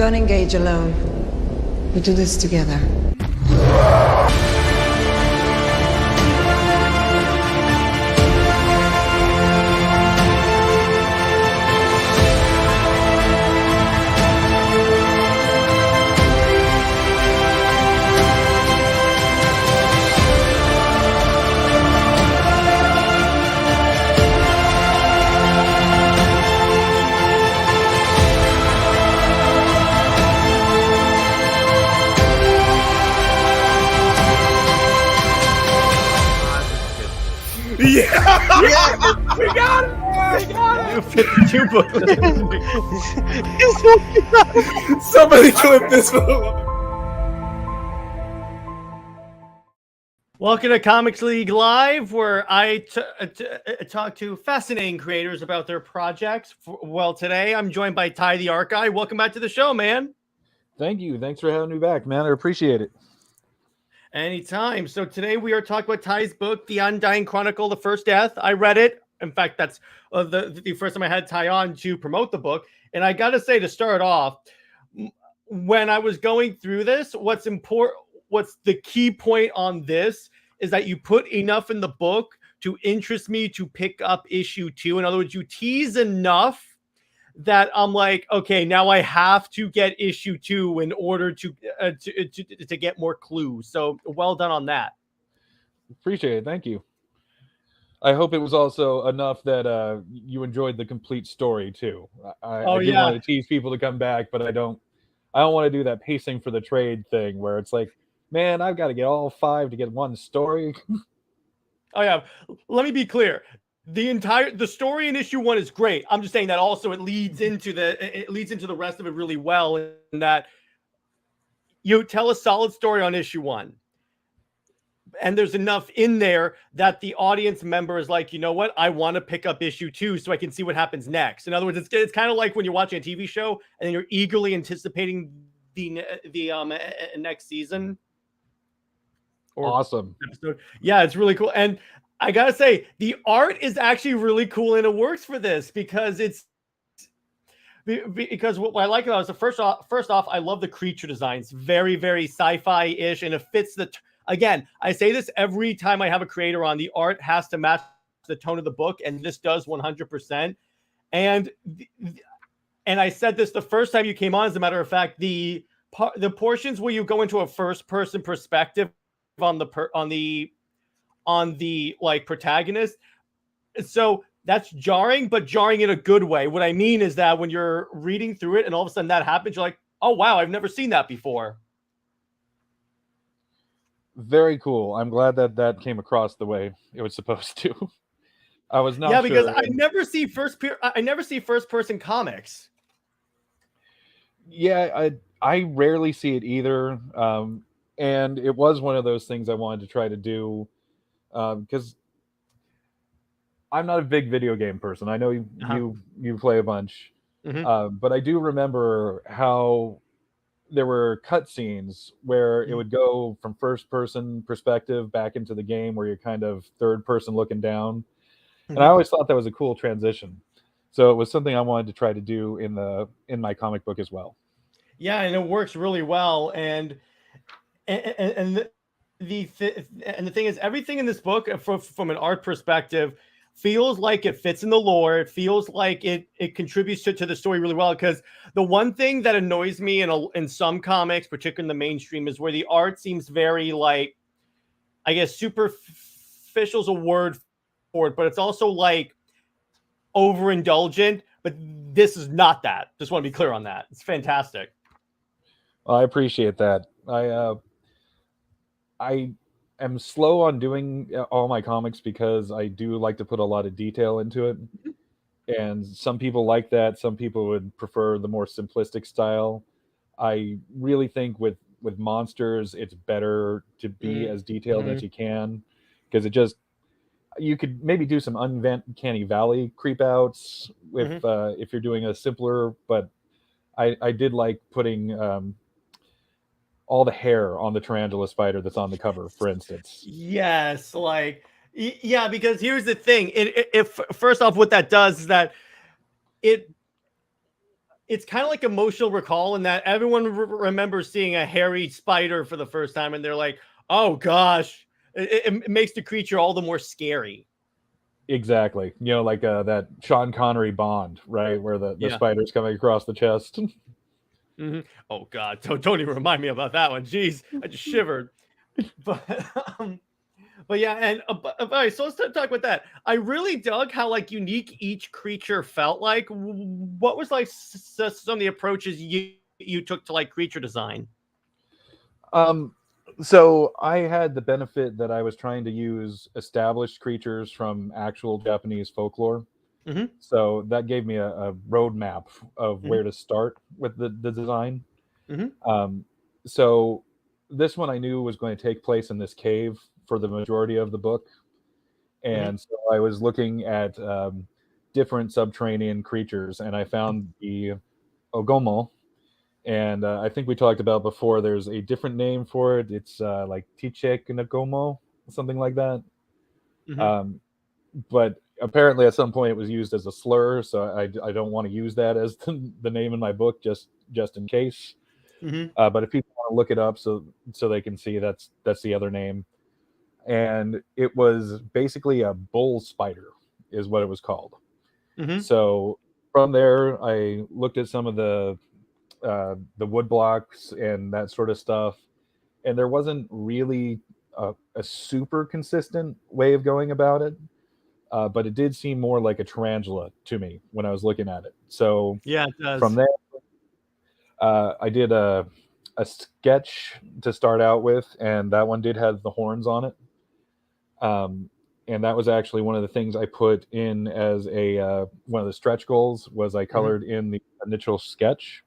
Don't engage alone. We do this together. Yeah, we got it. We got it. 52 books. Somebody clip this one. Welcome to Comics League Live, where I talk to fascinating creators about their projects. Well, today I'm joined by Ty the Art Guy. Welcome back to the show, man. Thank you. Thanks for having me back, man. I appreciate it. Anytime. So today we are talking about Ty's book, The Undying Chronicle, The First Death. I read it. In fact, that's the first time I had Ty on to promote the book. And I got to say, to start off, when I was going through this, what's the key point on this is that you put enough in the book to interest me to pick up issue 2. In other words, you tease enough that I'm like, okay, now I have to get issue 2 in order to get more clues. So well done on that. Appreciate it. Thank you. I hope it was also enough that you enjoyed the complete story too. I do want to tease people to come back, but I don't want to do that pacing for the trade thing where it's like, man, I've got to get all 5 to get one story. Oh yeah. Let me be clear. The story in issue 1 is great. I'm just saying that also it leads into the rest of it really well, in that you tell a solid story on issue 1. And there's enough in there that the audience member is like, you know what? I want to pick up issue 2 so I can see what happens next. In other words, it's kind of like when you're watching a TV show and then you're eagerly anticipating the next season. Awesome. Episode. Yeah, it's really cool. And I gotta say, the art is actually really cool, and it works for this because what I like about it is first off, I love the creature designs, very, very sci-fi-ish, and it fits again, I say this every time I have a creator on, the art has to match the tone of the book, and this does 100%. And I said this the first time you came on, as a matter of fact, the portions where you go into a first-person perspective on the like protagonist, so that's jarring, but jarring in a good way. What I mean is that when you're reading through it and all of a sudden that happens, you're like, oh wow, I've never seen that before. Very cool. I'm glad that came across the way it was supposed to. I was not because sure. I never see first person comics. Yeah, I rarely see it either. And it was one of those things I wanted to try to do because I'm not a big video game person. I know you play a bunch, but I do remember how there were cutscenes where it would go from first person perspective back into the game where you're kind of third person looking down. And I always thought that was a cool transition. So it was something I wanted to try to do in my comic book as well. Yeah, and it works really well. And the thing is, everything in this book from an art perspective feels like it fits in the lore. It feels like it contributes to the story really well. Because the one thing that annoys me in some comics, particularly in the mainstream, is where the art seems very, like, I guess superficial is a word for it, but it's also like overindulgent. But this is not that. Just want to be clear on that. It's fantastic. I appreciate that. I am slow on doing all my comics because I do like to put a lot of detail into it. And some people like that. Some people would prefer the more simplistic style. I really think with monsters, it's better to be as detailed as you can, because you could maybe do some uncanny valley creep outs if you're doing a simpler, but I did like putting all the hair on the tarantula spider that's on the cover, for instance. Yes, yeah, because here's the thing. If first off, what that does is that it's kind of like emotional recall in that everyone remembers seeing a hairy spider for the first time, and they're like, "Oh gosh!" It makes the creature all the more scary. Exactly. Like that Sean Connery Bond, right, where the Yeah. spider's coming across the chest. Oh God! Don't even remind me about that one. Jeez, I just shivered. But um, but yeah, and all right, so let's talk about that. I really dug how like unique each creature felt. Like, what was like some of the approaches you took to like creature design? Um, so I had the benefit that I was trying to use established creatures from actual Japanese folklore. Mm-hmm. So that gave me a roadmap of Mm-hmm. where to start with the design. Mm-hmm. Um, so this one I knew was going to take place in this cave for the majority of the book. Mm-hmm. And so I was looking at different subterranean creatures, and I found the Ogomo. And I think we talked about before, there's a different name for it. It's like Tichek Nagomo, something like that. Mm-hmm. Um, but apparently at some point it was used as a slur, so I don't want to use that as the name in my book, just in case. Mm-hmm. But if people want to look it up so they can see, that's the other name. And it was basically a bull spider is what it was called. Mm-hmm. So from there I looked at some of the wood blocks and that sort of stuff, and there wasn't really a super consistent way of going about it. But it did seem more like a tarantula to me when I was looking at it. So Yeah, it from does. there, I did a sketch to start out with, and that one did have the horns on it. And that was actually one of the things I put in as a one of the stretch goals, was I Mm-hmm. colored in the initial sketch.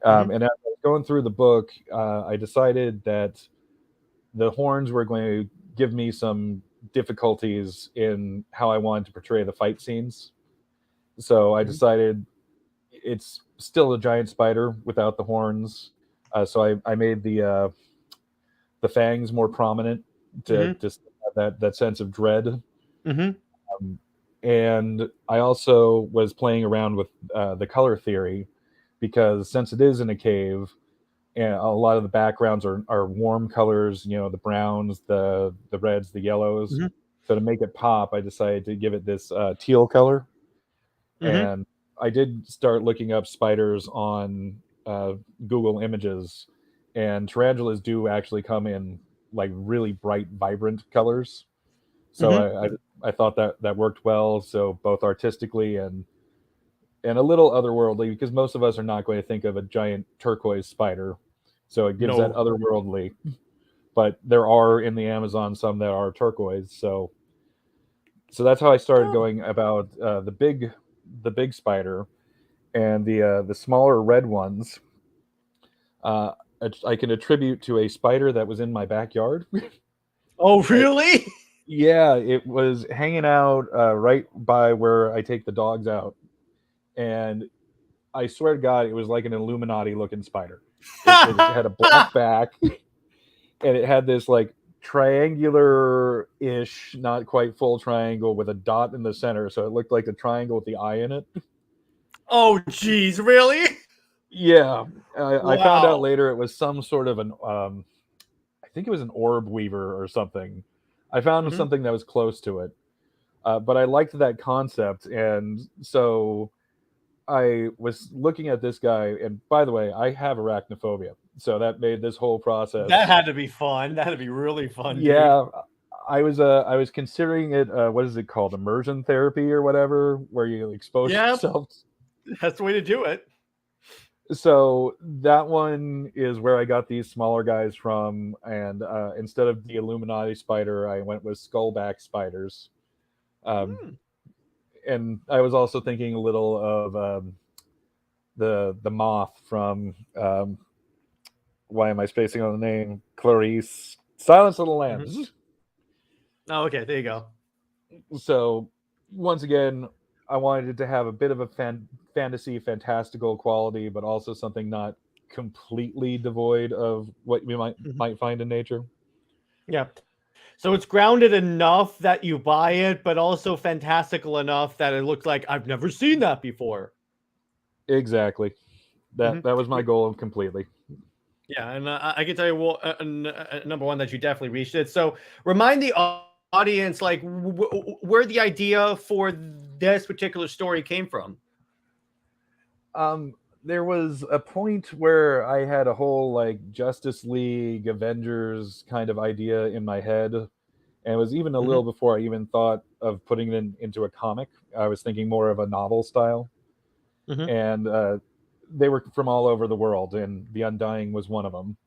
Mm-hmm. And as I was going through the book, I decided that the horns were going to give me some difficulties in how I wanted to portray the fight scenes. So I Mm-hmm. decided it's still a giant spider without the horns. So I made the fangs more prominent to Mm-hmm. just have that sense of dread. Mm-hmm. Um, and I also was playing around with the color theory, because since it is in a cave, and a lot of the backgrounds are warm colors, the browns, the reds, the yellows. Mm-hmm. So to make it pop, I decided to give it this teal color. Mm-hmm. And I did start looking up spiders on Google Images, and tarantulas do actually come in like really bright, vibrant colors. So Mm-hmm. I thought that worked well. So both artistically and a little otherworldly, because most of us are not going to think of a giant turquoise spider. So it gives that No. otherworldly. But there are in the Amazon some that are turquoise. So that's how I started Oh. going about the big spider, and the smaller red ones. Uh, I can attribute to a spider that was in my backyard. Oh, I, really? yeah, it was hanging out right by where I take the dogs out, and I swear to God, it was like an Illuminati looking spider. It had a black back, and it had this like triangular-ish, not quite full triangle with a dot in the center, so it looked like a triangle with the eye in it. Oh, geez, really? Yeah, I found out Wow. later it was some sort of an I think it was an orb weaver or something. I found Mm-hmm. something that was close to it, but I liked that concept, and so I was looking at this guy. And by the way, I have arachnophobia, so that made this whole That process. had to be fun. That had to be really fun, dude. Yeah, I was considering it. What is it called? Immersion therapy or whatever, where you expose Yeah, yourself. that's the way to do it. So that one is where I got these smaller guys from, and instead of the Illuminati spider, I went with skullback spiders. Um, Hmm. and I was also thinking a little of the moth from why am I spacing on the name? Clarice, Silence of the Mhm. Lambs. Oh, okay, there you go. So once again, I wanted it to have a bit of a fantasy, fantastical quality, but also something not completely devoid of what we might Mhm. might find in nature. Yeah. So it's grounded enough that you buy it, but also fantastical enough that it looks like I've never seen that before. Exactly. That was my goal completely. Yeah, and I can tell you, well, number one, that you definitely reached it. So remind the audience, like, where the idea for this particular story came from. There was a point where I had a whole like Justice League, Avengers kind of idea in my head, and it was even a Hmm. little before I even thought of putting it into a comic. I was thinking more of a novel style, Hmm. and they were from all over the world, and The Undying was one of them.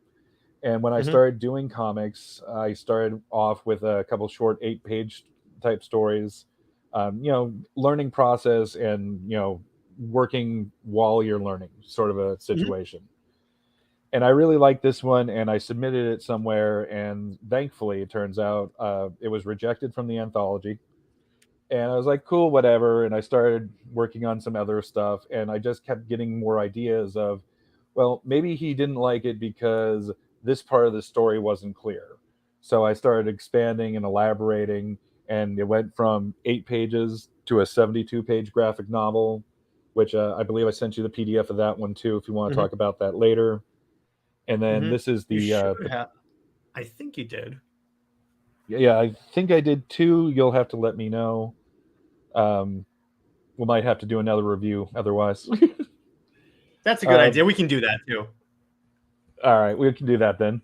And when I Hmm. started doing comics, I started off with a couple short 8-page type stories, learning process and, working while you're learning sort of a Hmm. situation. And I really liked this one and I submitted it somewhere. And thankfully, it turns out it was rejected from the anthology. And I was like, cool, whatever. And I started working on some other stuff. And I just kept getting more ideas of, well, maybe he didn't like it because this part of the story wasn't clear. So I started expanding and elaborating. And it went from 8 pages to a 72-page graphic novel, which I believe I sent you the PDF of that one too, if you want to Hmm. talk about that later. And then Hmm. this is You should the have. I think you did. yeah, I think I did too. You'll have to let me know. Um, we might have to do another review otherwise. That's a good uh, idea. We can do that too. all right, we can do that then.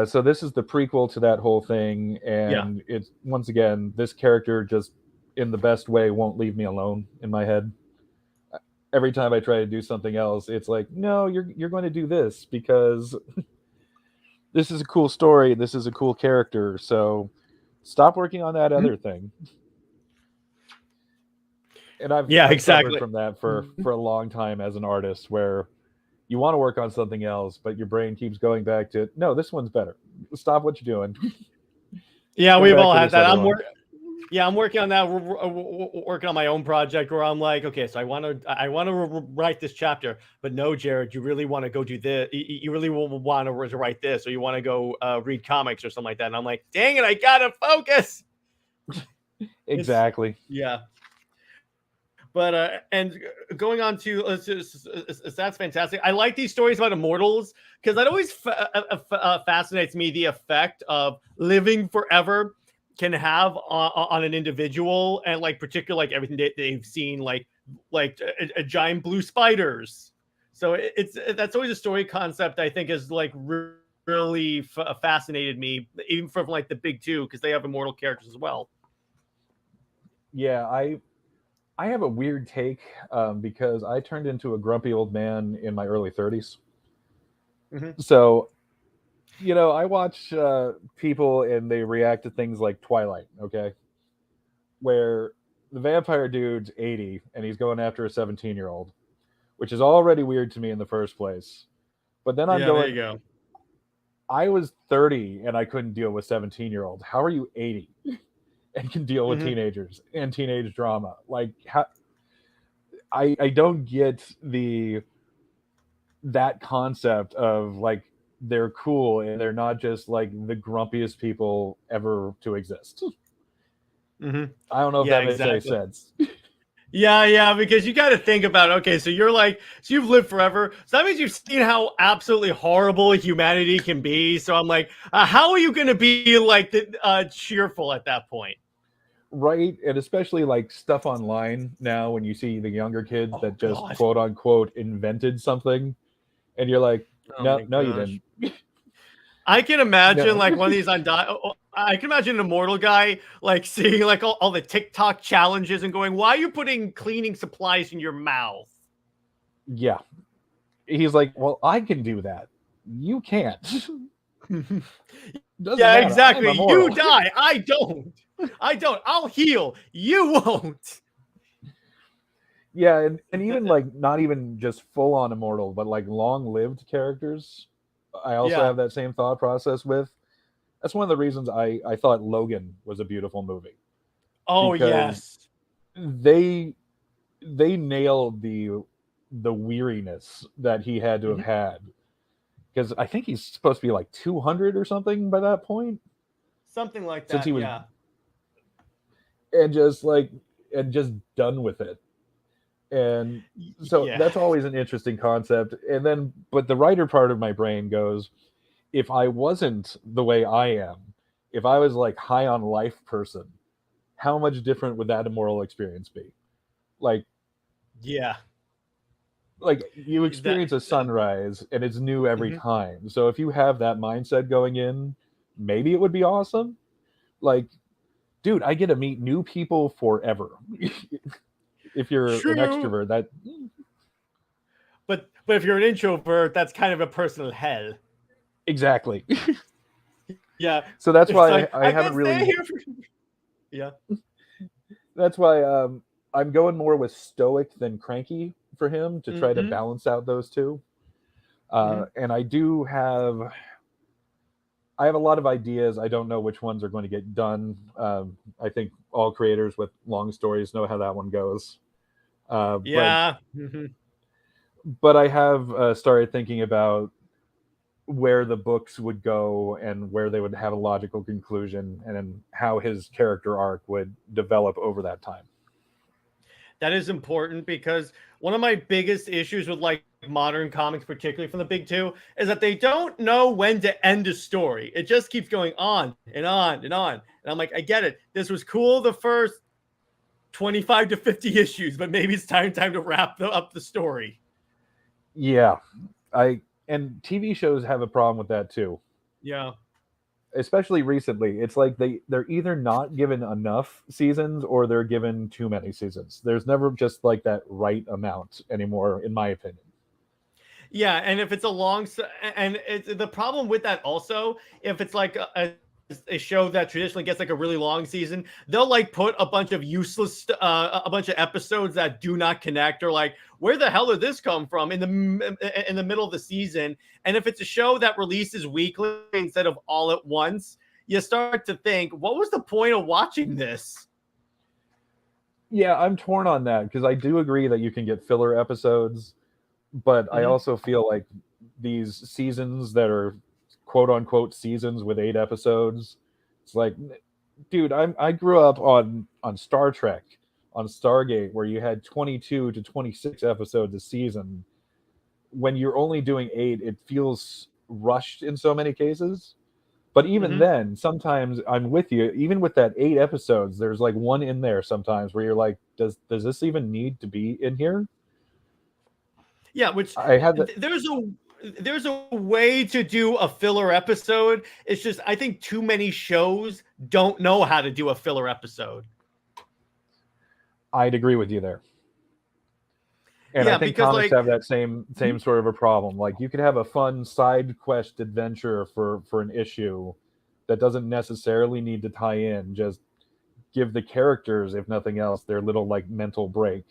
So this is the prequel to that whole thing, Yeah. and it's once again this character just in the best way won't leave me alone in my head. Every time I try to do something else, it's like, no, you're going to do this because this is a cool story, this is a cool character. So stop working on that Mhm. other thing. And I've Yeah, I've suffered exactly. from that for a long time as an artist, where you want to work on something else, but your brain keeps going back to no, this one's better. Stop what you're doing. Yeah, Go we've back all to had this that. other one. Yeah, I'm working on that. Working on my own project where I'm like, okay, so I want to write this chapter, but no, Jared, you really want to go do this? You really want to write this, or you want to go read comics or something like that? And I'm like, dang it, I gotta focus. It's Exactly. yeah, but and going on to that's fantastic. I like these stories about immortals because that always fascinates me. The effect of living forever can have on an individual, and like particular like everything they've seen, like a giant blue spiders. So it's that's always a story concept I think is like really fascinated me, even from like the big two, because they have immortal characters as well. Yeah, I have a weird take because I turned into a grumpy old man in my early 30s. Hmm. So I watch people and they react to things like Twilight. Okay, where the vampire dude's 80 and he's going after a 17-year-old, which is already weird to me in the first place. But then I'm Yeah, there going, you go. I was 30 and I couldn't deal with 17-year-old. How are you 80 and can deal with Hmm. teenagers and teenage drama? Like, how, I don't get that concept of like they're cool and they're not just like the grumpiest people ever to exist. Hmm. I don't know if Yeah, that makes any exactly. sense. Yeah, yeah, because you got to think about okay, so you're like, so you've lived forever, so that means you've seen how absolutely horrible humanity can be. So I'm like, how are you going to be like cheerful at that point? Right, and especially like stuff online now when you see the younger kids Oh that just God! quote unquote invented something and you're like, Oh no, my no, you gosh! didn't. I can imagine No. like one of these I can imagine an immortal guy like seeing like all the TikTok challenges and going, "Why are you putting cleaning supplies in your mouth?" Yeah, he's like, well, I can do that, you can't. Doesn't Yeah, matter, I'm exactly. You immortal. die. I don't. I don't. I'll heal. You won't. Yeah, and even like not even just full on immortal, but like long lived characters. I also Yeah. have that same thought process with. That's one of the reasons I thought Logan was a beautiful movie Oh, because yes. they they nailed the weariness that he had to have Mhm. had because I think he's supposed to be like 200 or something by that point Something like since he that. was Yeah. and just like and just done with it And so Yeah. that's always an interesting concept. And then, but the writer part of my brain goes, if I wasn't the way I am, if I was like high on life person, how much different would that immoral experience be? Like, Yeah. you experience a sunrise and it's new every Mhm. time. So if you have that mindset going in, maybe it would be awesome. Like, dude, I get to meet new people forever. If you're an True. extrovert, that But if you're an introvert, that's kind of a personal hell. exactly. Yeah. So that's It's why like I I haven't can stay really. here for Yeah. That's why I'm going more with stoic than cranky for him to try to Mhm. balance out those two. Mhm. And I have a lot of ideas. I don't know which ones are going to get done. I think all creators with long stories know how that one goes. But Yeah. Mhm. I have started thinking about where the books would go and where they would have a logical conclusion, and then how his character arc would develop over that time. That is important because one of my biggest issues with like modern comics, particularly from the big two, is that they don't know when to end a story. It just keeps going on and on and on. And I'm like, I get it. This was cool the first 25 to 50 issues, but maybe it's time to wrap up the story. Yeah, I and TV shows have a problem with that too, Yeah. especially recently. It's like they're either not given enough seasons or they're given too many seasons. There's never just like that right amount anymore, in my opinion. Yeah, and if it's a and it's the problem with that also, if it's like a show that traditionally gets like a really long season, they'll like put a bunch of useless, a bunch of episodes that do not connect, or like where the hell did this come from in the middle of the season. And if it's a show that releases weekly instead of all at once, you start to think, what was the point of watching this? Yeah, I'm torn on that because I do agree that you can get filler episodes, but I Mhm. also feel like these seasons that are quote unquote seasons with 8 episodes, it's like, dude, I grew up on Star Trek, on Stargate, where you had 22 to 26 episodes a season. When you're only doing 8, it feels rushed in so many cases. But even Mhm. then, sometimes I'm with you. Even with that 8 episodes, there's like one in there sometimes where you're like, does this even need to be in here? Yeah, which I had that. there's a way to do a filler episode. It's just I think too many shows don't know how to do a filler episode. I'd agree with you there. And I Yeah, think because comics like have that same sort of a problem. Like, you could have a fun side quest adventure for an issue that doesn't necessarily need to tie in. Just give the characters, if nothing else, their little like mental break.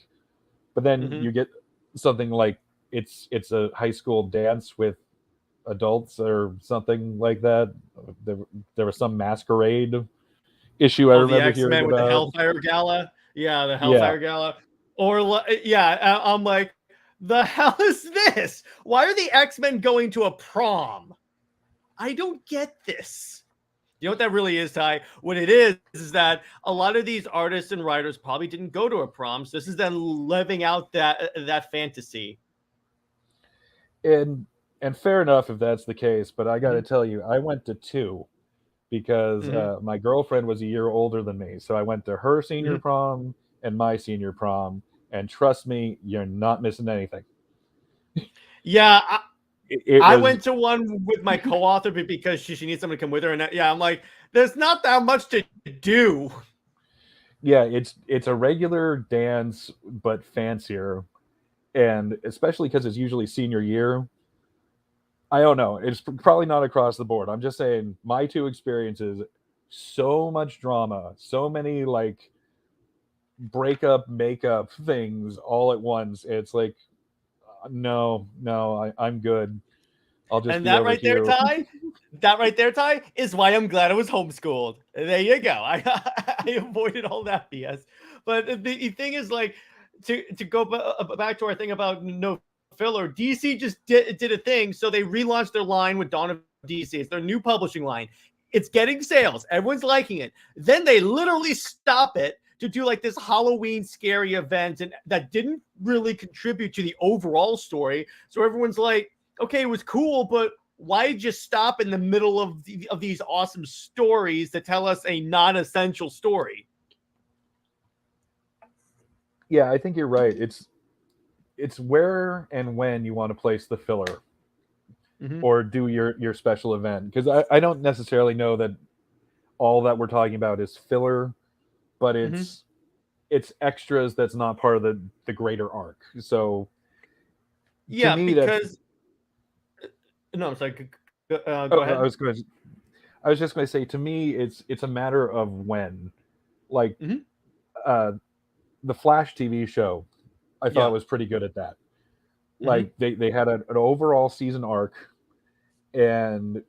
But then mhm. you get something like it's a high school dance with adults or something like that. There, there was some masquerade issue I Oh, the remember hearing X-Men with the about. Hellfire Gala. Yeah, the Yeah, Hellfire Gala. Yeah, I'm like, the hell is this? Why are the X-Men going to a prom? I don't get this. You know what that really is, Ty? What it is that a lot of these artists and writers probably didn't go to a prom. So this is them living out that fantasy. and fair enough if that's the case. But I got to Mhm, tell you, I went to two because mhm, my girlfriend was a year older than me, so I went to her senior mhm. prom and my senior prom. And trust me, you're not missing anything. Yeah, It I was went to one with my co-author because she needs someone to come with her, and yeah, I'm like, there's not that much to do. yeah, it's a regular dance but fancier, and especially because it's usually senior year. I don't know. It's probably not across the board. I'm just saying my two experiences, so much drama, so many like breakup, makeup things all at once. It's like, no, I'm good. I'll just And be over here. that right there, Ty, is why I'm glad I was homeschooled. There you go. I avoided all that BS. But the thing is, like, to go back to our thing about no filler, DC just did a thing. So they relaunched their line with Dawn of DC. It's their new publishing line. It's getting sales. Everyone's liking it. Then they literally stop it to do like this Halloween scary event, and that didn't really contribute to the overall story. So everyone's like, okay, it was cool, but why just stop in the middle of these awesome stories to tell us a non-essential story? Yeah, I think you're right. It's where and when you want to place the filler or do your special event, because I don't necessarily know that all that we're talking about is filler, but it's extras that's not part of the greater arc. So Yeah, to me, because no, I'm sorry. Go ahead. I was just going to say, to me, it's a matter of when. Like the Flash TV show, I thought was pretty good at that. Like they had an overall season arc, and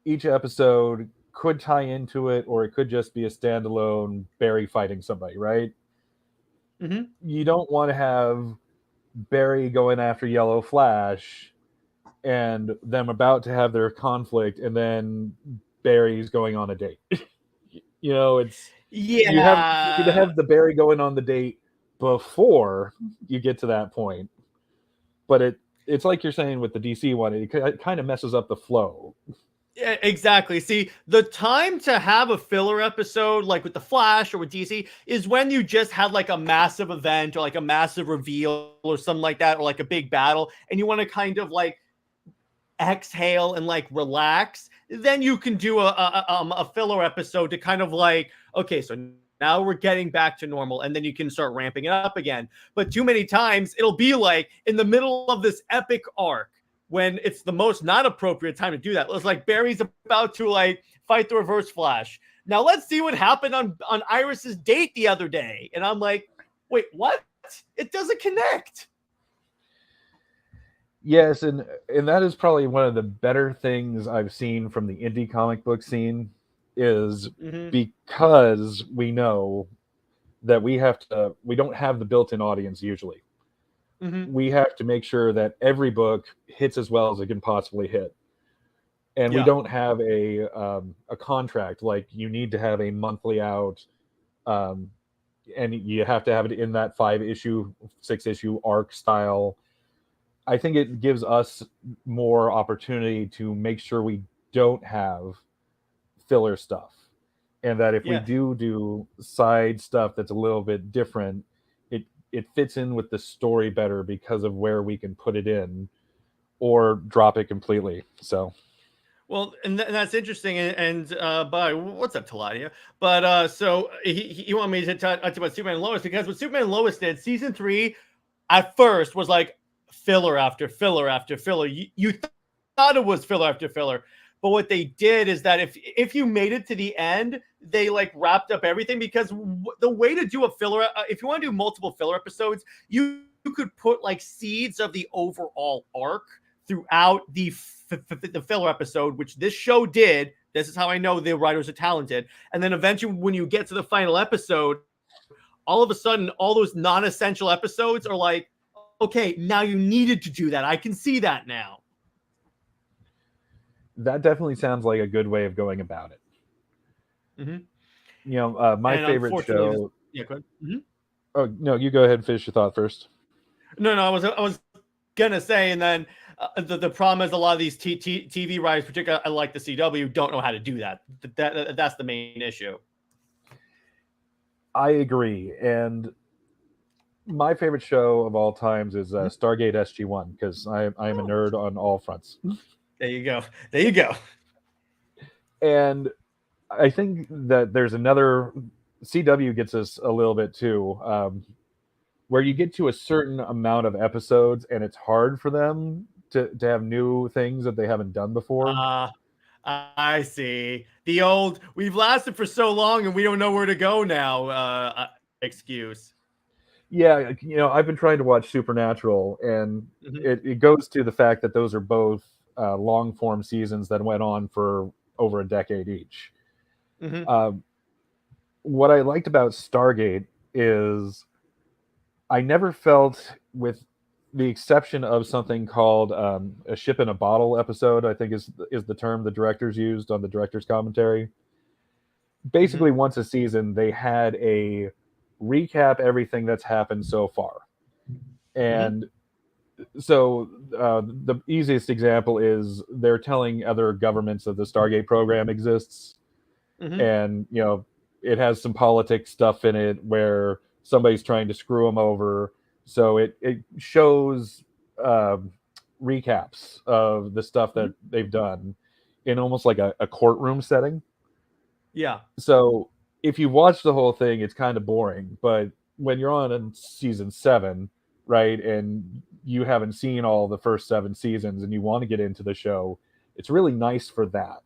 each episode could tie into it, or it could just be a standalone Barry fighting somebody, right? You don't want to have Barry going after Yellow Flash and them about to have their conflict, and then Barry's going on a date. It's you could have the Barry going on the date before you get to that point, but it's like you're saying with the DC one, it kind of messes up the flow. Yeah, exactly. See, the time to have a filler episode, like with the Flash or with DC, is when you just had like a massive event or like a massive reveal or something like that, or like a big battle, and you want to kind of like exhale and like relax. Then you can do a filler episode to kind of like, okay, so now we're getting back to normal, and then you can start ramping it up again. But too many times it'll be like in the middle of this epic arc, when it's the most not appropriate time to do that. It's like Barry's about to like fight the Reverse Flash. Now let's see what happened on Iris's date the other day. And I'm like, wait, what? It doesn't connect. Yes, and that is probably one of the better things I've seen from the indie comic book scene, is because we know that we don't have the built-in audience usually. We have to make sure that every book hits as well as it can possibly hit, and we don't have a contract like you need to have a monthly out, and you have to have it in that 5-issue, 6-issue arc style. I think it gives us more opportunity to make sure we don't have filler stuff, and that if we do side stuff that's a little bit different, it fits in with the story better because of where we can put it in or drop it completely. So, well, and that's interesting. And by what's up, Taladia? But so he wanted me to talk about Superman and Lois, because what Superman and Lois did, season 3 at first was like filler after filler after filler. You thought it was filler after filler. But what they did is that if you made it to the end, they like wrapped up everything, because the way to do a filler, if you want to do multiple filler episodes, you could put like seeds of the overall arc throughout the filler episode, which this show did. This is how I know the writers are talented. And then eventually when you get to the final episode, all of a sudden, all those non-essential episodes are like, okay, now you needed to do that. I can see that now. That definitely sounds like a good way of going about it. My favorite show. Go ahead. Oh no, you go ahead and finish your thought first. No, I was gonna say, and then the problem is a lot of these TV writers, particularly I like the CW, don't know how to do that. That's the main issue. I agree, and my favorite show of all times is Stargate SG-1, because I am a nerd on all fronts. There you go. And I think that there's another, CW gets us a little bit too, where you get to a certain amount of episodes and it's hard for them to have new things that they haven't done before. I see. The old, we've lasted for so long and we don't know where to go now excuse. Yeah, I've been trying to watch Supernatural, and it goes to the fact that those are both long form seasons that went on for over a decade each. What I liked about Stargate is I never felt, with the exception of something called a ship in a bottle episode, I think is the term the directors used on the director's commentary. Basically, once a season, they had a recap everything that's happened so far. And so the easiest example is they're telling other governments that the Stargate program exists, and it has some politics stuff in it where somebody's trying to screw them over. So it shows recaps of the stuff that they've done in almost like a courtroom setting. Yeah. So if you watch the whole thing, it's kind of boring. But when you're on in season 7, right, and you haven't seen all the first 7 seasons and you want to get into the show, it's really nice for that.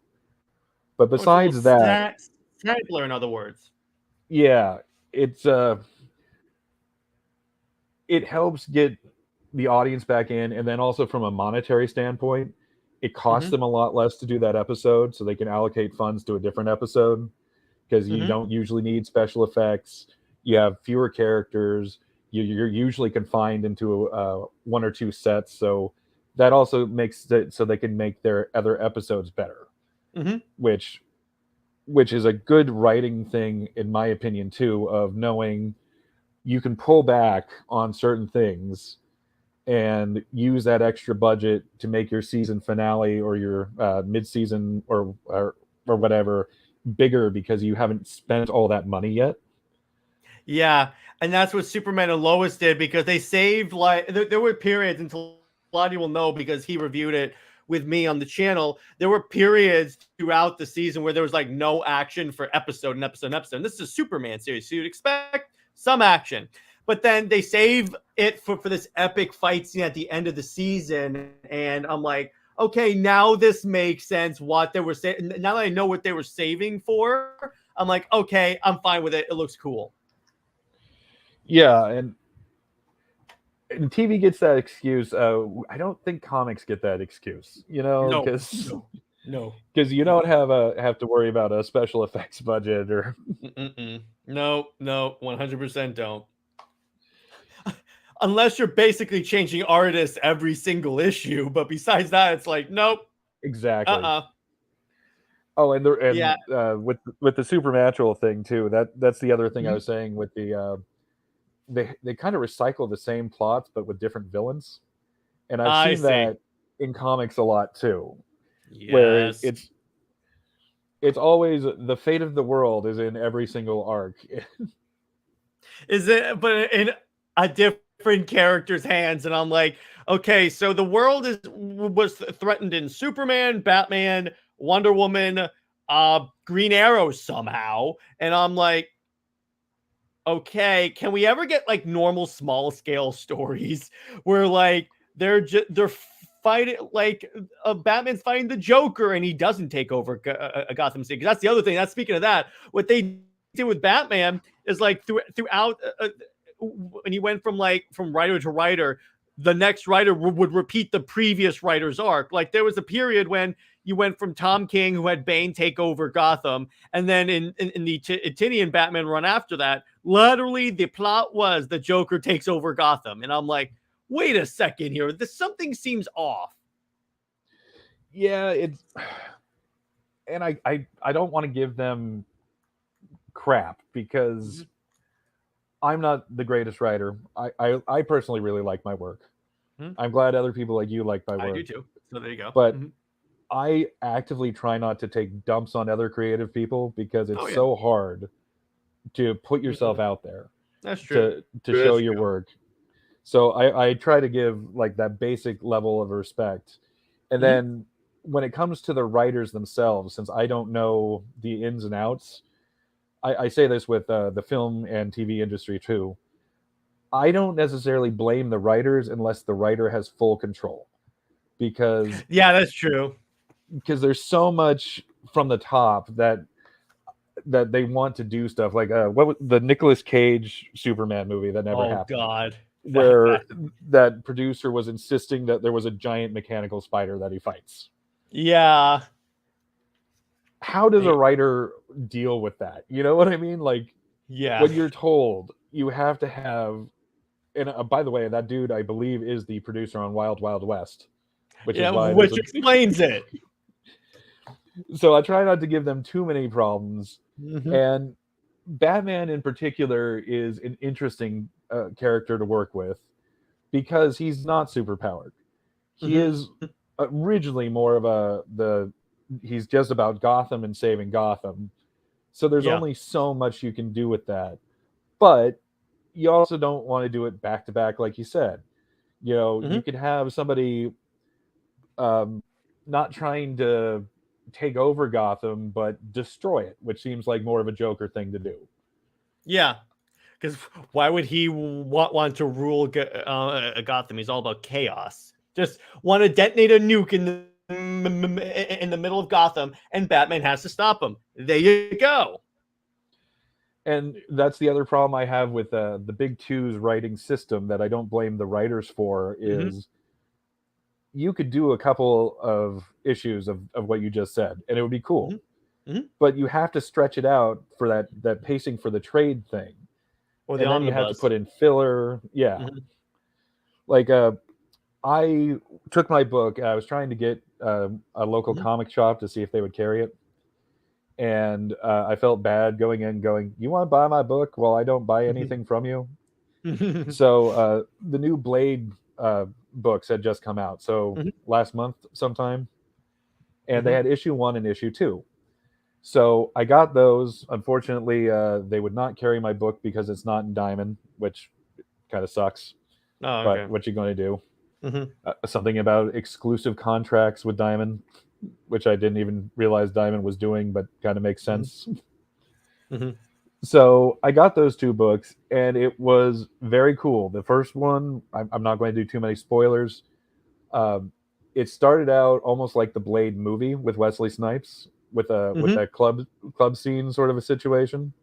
But besides that, sampler, in other words, yeah, it's it helps get the audience back in, and then also from a monetary standpoint, it costs them a lot less to do that episode, so they can allocate funds to a different episode because you don't usually need special effects. You have fewer characters. You're usually confined into 1 or 2 sets, so that also makes it so they can make their other episodes better, which is a good writing thing, in my opinion, too, of knowing you can pull back on certain things and use that extra budget to make your season finale or your mid-season or whatever bigger because you haven't spent all that money yet. Yeah, and that's what Superman and Lois did, because they saved, like, there were periods, until Lottie will know because he reviewed it with me on the channel. There were periods throughout the season where there was like no action for episode. And this is a Superman series, so you'd expect some action. But then they save it for this epic fight scene at the end of the season. And I'm like, okay, now this makes sense what they were saying. Now that I know what they were saving for, I'm like, okay, I'm fine with it. It looks cool. Yeah, and TV gets that excuse. I don't think comics get that excuse, because no, you don't have to worry about a special effects budget or. No, 100% don't. Unless you're basically changing artists every single issue, but besides that, it's like, nope. Exactly. Oh, and with the Supernatural thing too. That's the other thing I was saying with the. They kind of recycle the same plots but with different villains, and I've seen that in comics a lot too. Yes. Where it's always the fate of the world is in every single arc. Is it? But in a different character's hands, and I'm like, okay, so the world was threatened in Superman, Batman, Wonder Woman, Green Arrow somehow, and I'm like, okay, can we ever get like normal small scale stories where like they're fighting, like Batman's fighting the Joker and he doesn't take over Gotham City? Because that's the other thing. That's, speaking of that, what they did with Batman is like throughout when he went from writer to writer, the next writer would repeat the previous writer's arc. Like there was a period when you went from Tom King, who had Bane take over Gotham, and then in the Tinian Batman run after that, literally the plot was the Joker takes over Gotham. And I'm like, wait a second here. Something seems off. Yeah, and I don't want to give them crap because I'm not the greatest writer. I personally really like my work. I'm glad other people like you like my work. I do too. So there you go. But I actively try not to take dumps on other creative people because it's so hard to put yourself out there. That's true. To show your work. So I try to give like that basic level of respect. And then when it comes to the writers themselves, since I don't know the ins and outs, I say this with the film and TV industry too. I don't necessarily blame the writers unless the writer has full control. Because yeah, that's true. Because there's so much from the top that they want to do stuff like what was the Nicolas Cage Superman movie that never happened. Oh God. Where that producer was insisting that there was a giant mechanical spider that he fights. Yeah. How does a writer deal with that? You know what I mean? Like, yeah, when you're told you have to have, and by the way, that dude I believe is the producer on Wild Wild West, which explains it. So I try not to give them too many problems, and Batman in particular is an interesting character to work with because he's not superpowered. He is originally more of he's just about Gotham and saving Gotham. So there's Yeah. only so much you can do with that. But you also don't want to do it back to back, like you said. You know, you could have somebody not trying to take over Gotham, but destroy it, which seems like more of a Joker thing to do. Yeah. Because why would he want to rule Gotham? He's all about chaos. Just want to detonate a nuke in the middle of Gotham, and Batman has to stop him. There you go. And that's the other problem I have with the Big Two's writing system that I don't blame the writers for is you could do a couple of issues of what you just said, and it would be cool. But you have to stretch it out for that pacing for the trade thing. Or and then you have to put in filler. Yeah. Like I took my book. I was trying to get a local comic shop to see if they would carry it. And I felt bad going in going, you want to buy my book? Well, I don't buy anything from you. So the new Blade books had just come out. So last month sometime. And they had issue 1 and issue 2. So I got those. Unfortunately, they would not carry my book because it's not in Diamond, which kind of sucks. Oh, okay. But what you going to do? Something about exclusive contracts with Diamond, which I didn't even realize Diamond was doing, but kind of makes sense. So I got those 2 books, and it was very cool. The first one, I'm not going to do too many spoilers. It started out almost like the Blade movie with Wesley Snipes, with that club scene sort of a situation.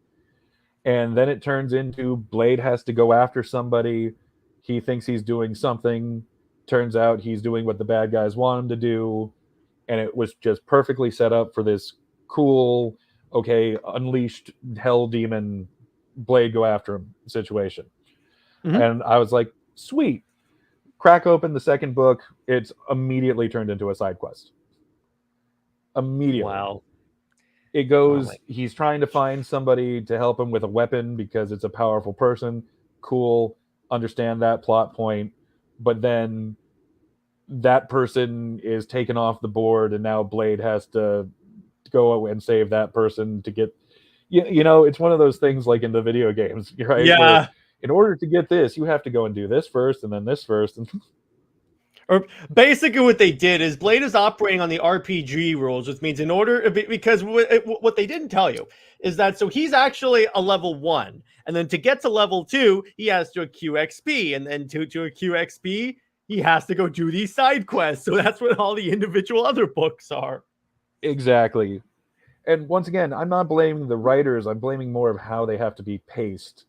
And then it turns into Blade has to go after somebody. He thinks he's doing something. Turns out he's doing what the bad guys want him to do. And it was just perfectly set up for this cool, unleashed hell demon, Blade go after him situation. And I was like, sweet. Crack open the second book. It's immediately turned into a side quest. Immediately. Wow. It goes, he's trying to find somebody to help him with a weapon because it's a powerful person. Cool. Understand that plot point. But then that person is taken off the board, and now Blade has to go and save that person to get, it's one of those things like in the video games, right? Yeah. Where in order to get this, you have to go and do this first, and then this first. Or basically what they did is Blade is operating on the RPG rules, which means because what they didn't tell you is that, so he's actually a level 1. And then to get to level 2, he has to accrue XP. And then to accrue XP, he has to go do these side quests. So that's what all the individual other books are. Exactly. And once again, I'm not blaming the writers. I'm blaming more of how they have to be paced.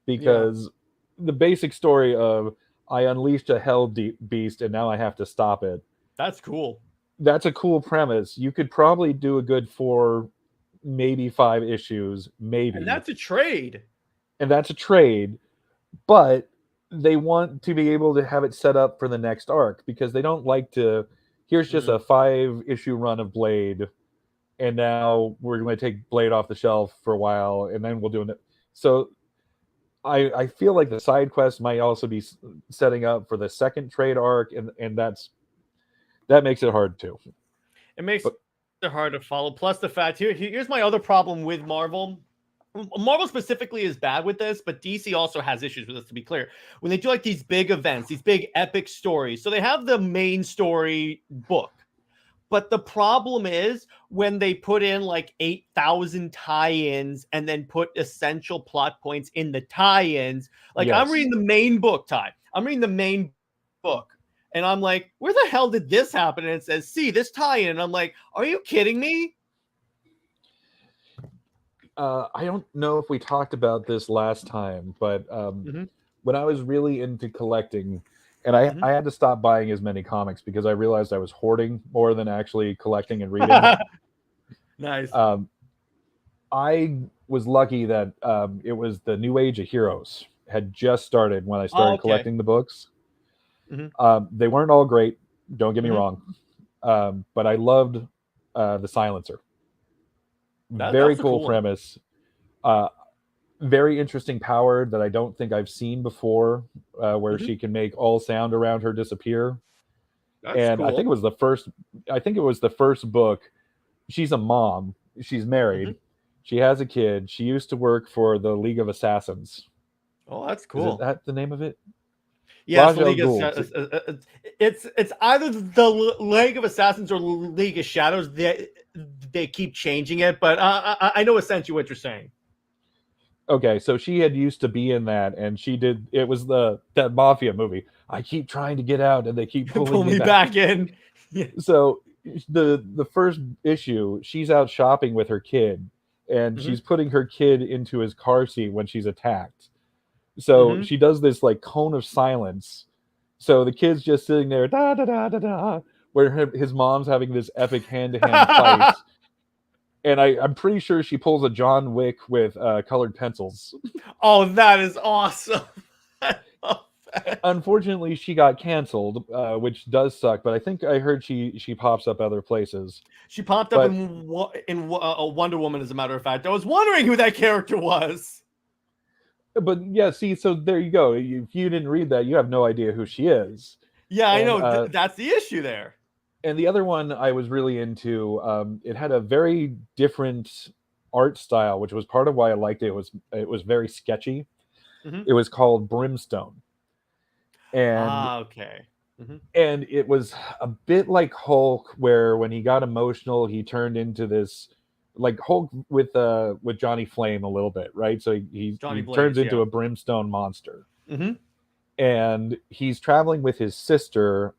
Because the basic story of, I unleashed a hell beast and now I have to stop it. That's cool. That's a cool premise. You could probably do a good 4, maybe 5 issues, maybe. And that's a trade. But they want to be able to have it set up for the next arc because they don't like to, here's just a 5-issue run of Blade, and now we're going to take Blade off the shelf for a while, and then we'll do it. So I feel like the side quest might also be setting up for the second trade arc, and that makes it hard too. It makes it hard to follow. Plus the fact, here's my other problem with Marvel. Marvel specifically is bad with this, but DC also has issues with this, to be clear. When they do like these big events, these big epic stories, so they have the main story book. But the problem is when they put in like 8,000 tie-ins and then put essential plot points in the tie-ins. Like, I'm reading the main book, Ty. I'm reading the main book. And I'm like, where the hell did this happen? And it says, see, this tie-in. And I'm like, are you kidding me? I don't know if we talked about this last time, but when I was really into collecting, and I had to stop buying as many comics because I realized I was hoarding more than actually collecting and reading. Nice. I was lucky that it was the New Age of Heroes had just started when I started collecting the books. They weren't all great, don't get me wrong, but I loved the Silencer. Very cool premise. very interesting power that I don't think I've seen before, where Mhm. she can make all sound around her disappear. That's And cool. I think it was the first book. She's a mom. She's Mhm. married. She has a kid. She used to work for the League of Assassins. Oh, that's Is it cool. that the name of it? Yes, Raj the Al League of Ghul. it's either the League of Assassins or League of Shadows. They keep changing it, but I know essentially what you're saying. Okay, so she had used to be in that, and she did. It was that mafia movie. I keep trying to get out, and they keep Pull pulling me me back. back in. Yeah. So the first issue, she's out shopping with her kid, and Hmm. she's putting her kid into his car seat when she's attacked. So Hmm. she does this like cone of silence. So the kid's just sitting there, da da da da da, where his mom's having this epic hand-to-hand fight. And I'm pretty sure she pulls a John Wick with colored pencils. Oh, that is awesome. I love that. Unfortunately, she got canceled, which does suck. But I think I heard she pops up other places. She popped up But in Wonder Woman, as a matter of fact. I was wondering who that character was. yeah, see, so there you go. If you didn't read that, you have no idea who she is. Yeah, I And know. That's the issue there. the other one I was really into. It had a very different art style, which was part of why I liked it. It was very sketchy. Hmm. It was called Brimstone, and Ah, okay. Hmm. it was a bit like Hulk, where when he got emotional, he turned into this like Hulk with Johnny Flame a little bit, right? So Johnny he turns Blaze, into yeah. a brimstone monster, Hmm. and he's traveling with his sister.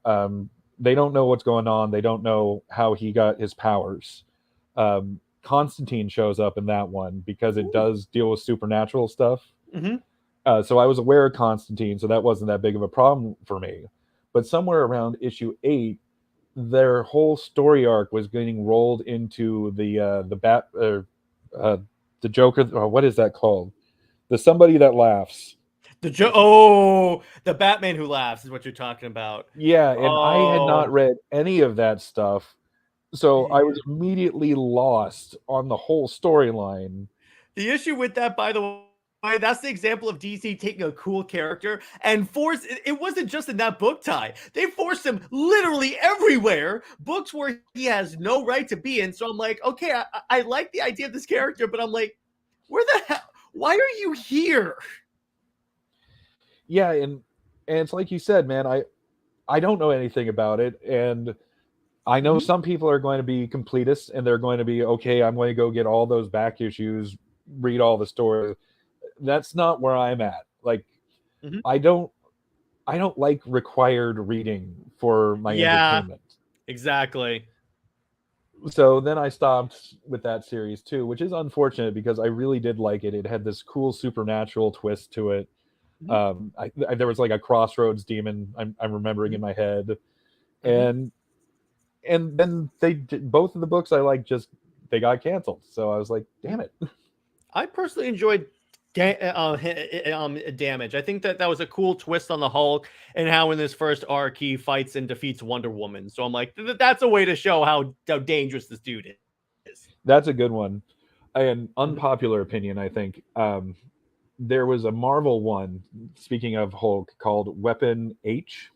They don't know what's going on. They don't know how he got his powers. Constantine shows up in that one because it does deal with supernatural stuff. Hmm. So I was aware of Constantine, so that wasn't that big of a problem for me. But somewhere around issue 8, their whole story arc was getting rolled into uh, the Joker. Or what is that called? The somebody that laughs. The Batman who laughs is what you're talking about. Yeah, and I had not Oh, read any of that stuff, so I was immediately lost on the whole storyline. the issue with that, by the way, that's the example of DC taking a cool character and force. It wasn't just in that book, Ty. They forced him literally everywhere. Books where he has no right to be in. So I'm like, okay, I like the idea of this character, but I'm like, where the hell? Why are you here? Yeah, and it's like you said, man. I don't know anything about it, and I know Mhm. some people are going to be completists, and they're going to be okay. I'm going to go get all those back issues, read all the stories. That's not where I'm at. Like, Mhm. I don't I don't like required reading for my Yeah, entertainment. exactly. So then I stopped with that series too, which is unfortunate because I really did like it. It had this cool supernatural twist to it. Mhm. There was like a crossroads demon I'm remembering in Mhm. my head, Mhm. and then both of the books I like just they got canceled. So I was like, damn it. I personally enjoyed Damage. I think that was a cool twist on the Hulk and how in this first arc he fights and defeats Wonder Woman. So I'm like, that's a way to show how dangerous this dude is. That's a good one. An Mhm. unpopular opinion, I think. There was a Marvel one, speaking of Hulk, called Weapon H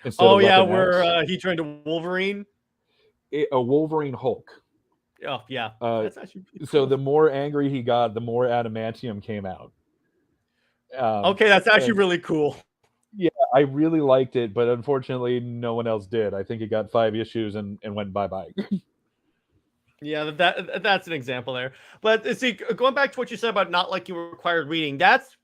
instead Oh of yeah, Weapon where X. he turned to Wolverine. A Wolverine Hulk. Oh yeah, Uh, that's actually pretty so cool. the more angry he got, the more adamantium came out. Okay, that's actually And really cool. yeah, I really liked it, but unfortunately, no one else did. I think it got 5 issues and went bye bye. Yeah, that's an example there. But see, going back to what you said about not liking required reading, that's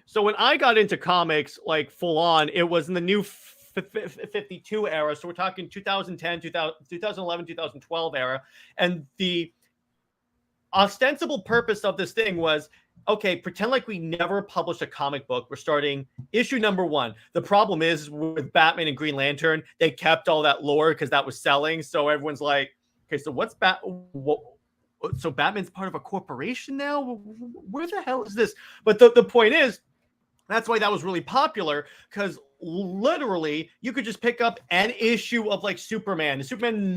so when I got into comics like full on, it was in the new 52 era. So we're talking 2010, 2011, 2012 era. And the ostensible purpose of this thing was okay, pretend like we never published a comic book. We're starting issue number 1. The problem is with Batman and Green Lantern, they kept all that lore because that was selling. So everyone's like, okay, so so Batman's part of a corporation now? Where the hell is this? But the point is, that's why that was really popular because literally you could just pick up an issue of like Superman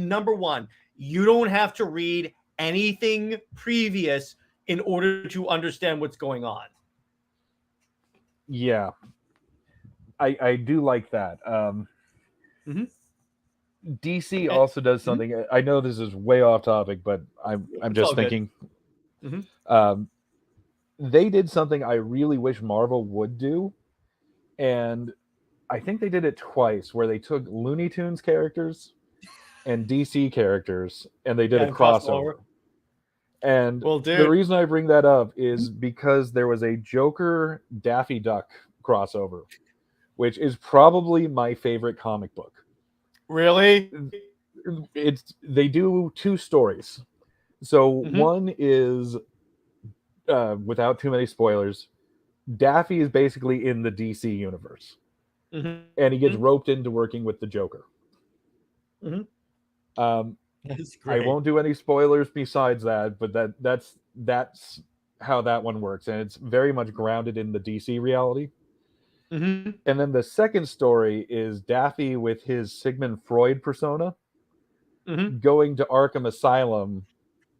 number 1. You don't have to read anything previous. in order to understand what's going on. Yeah, I do like that. Mhm. DC Eh, also does something. I know this is way off topic, but I'm It's all just good. thinking. Mhm. They did something I really wish Marvel would do, and I think they did it twice, where they took Looney Tunes characters and DC characters, and they did Yeah, a and cross them over. crossover. And Well, the dude. reason I bring that up is because there was a Joker Daffy Duck crossover, which is probably my favorite comic book. Really? They do two stories. So Mhm. one is without too many spoilers, Daffy is basically in the DC universe, Mhm. and he gets roped into working with the Joker. Mhm. Um, That's I great. won't do any spoilers besides that, but that's how that one works, and it's very much grounded in the DC reality. Mhm. And then the second story is Daffy with his Sigmund Freud persona Mhm. going to Arkham Asylum,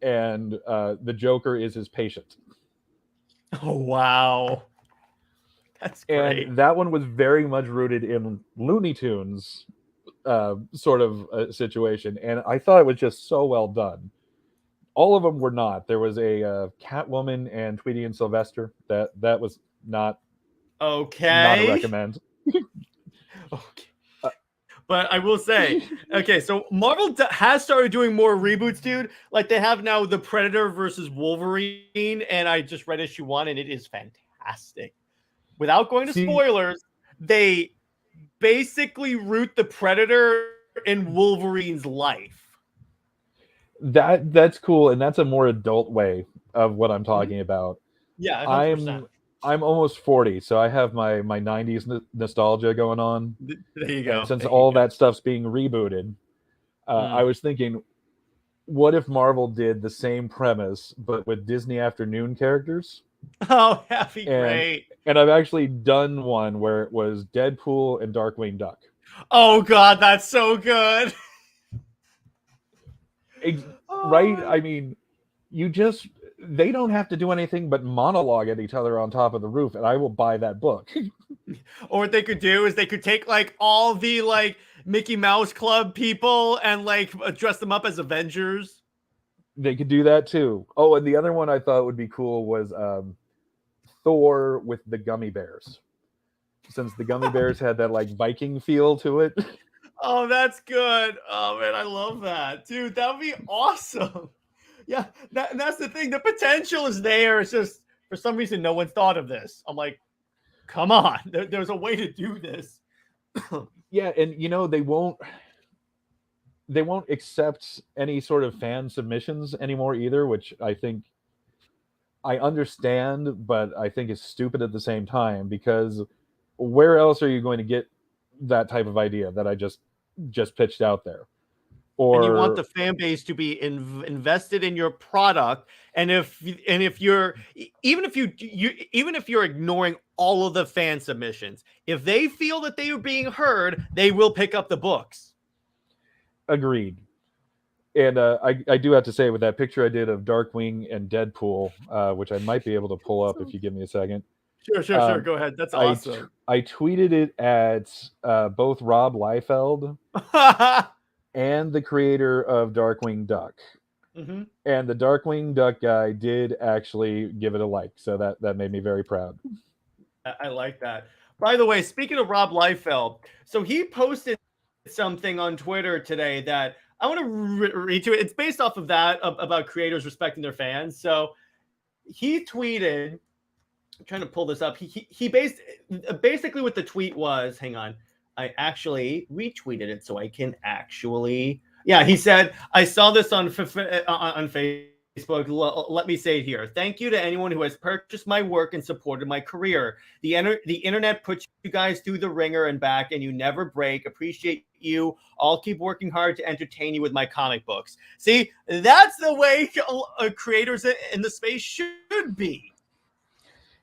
and the Joker is his patient. Oh, wow. That's great. And that one was very much rooted in Looney Tunes sort of situation, and I thought it was just so well done. All of them were not. There was a Catwoman and Tweety and Sylvester. That was not a Okay. recommend. Okay. Uh, But I will say, okay, so Marvel has started doing more reboots, dude. Like they have now the Predator versus Wolverine, and I just read issue 1, and it is fantastic. Without going to See, spoilers, they basically root the Predator in Wolverine's life. that's cool, and that's a more adult way of what I'm Mhm. talking about. Yeah, 100%. I'm almost 40, so I have my 90s nostalgia going on, There you and go. since There you all go. that stuff's being rebooted, I Mm. was thinking, what if Marvel did the same premise but with Disney Afternoon characters? Oh, that'd be And great. I've actually done one where it was Deadpool and Darkwing Duck. Oh God, that's so good. Right? Oh, I mean, you just they don't have to do anything but monologue at each other on top of the roof, and I will buy that book. or what they could do is they could take like all the like Mickey Mouse Club people and like dress them up as Avengers. They could do that too. Oh, and the other one I thought would be cool was Thor with the gummy bears, since the gummy bears had that like Viking feel to it. Oh, that's good. Oh man, I love that, dude. That would be awesome. Yeah, that's the thing. The potential is there. It's just for some reason no one's thought of this. I'm like, come on, there's a way to do this. Yeah, and they won't accept any sort of fan submissions anymore either, which I think I understand, but I think is stupid at the same time, because where else are you going to get that type of idea that I just pitched out there? And you want Or the fan base to be invested in your product. And if you're even if even if you're ignoring all of the fan submissions, if they feel that they are being heard, they will pick up the books. agreed. And I do have to say, with that picture I did of Darkwing and Deadpool, which I might be able to pull up if you give me a second. Sure. Go ahead. That's awesome. I tweeted it at both Rob Liefeld and the creator of Darkwing Duck. Hmm. And the Darkwing Duck guy did actually give it a like, so that made me very proud. I like that. By the way, speaking of Rob Liefeld, so he posted something on Twitter today that I want to read to it. It's based off of that about creators respecting their fans. So he tweeted, I'm trying to pull this up. He basically what the tweet was. Hang on, I actually retweeted it so I can actually. Yeah, he said, I saw this on Facebook. Let me say it here. Thank you to anyone who has purchased my work and supported my career. The internet puts you guys through the ringer and back, and you never break. Appreciate you. I'll keep working hard to entertain you with my comic books. See, that's the way creators in the space should be.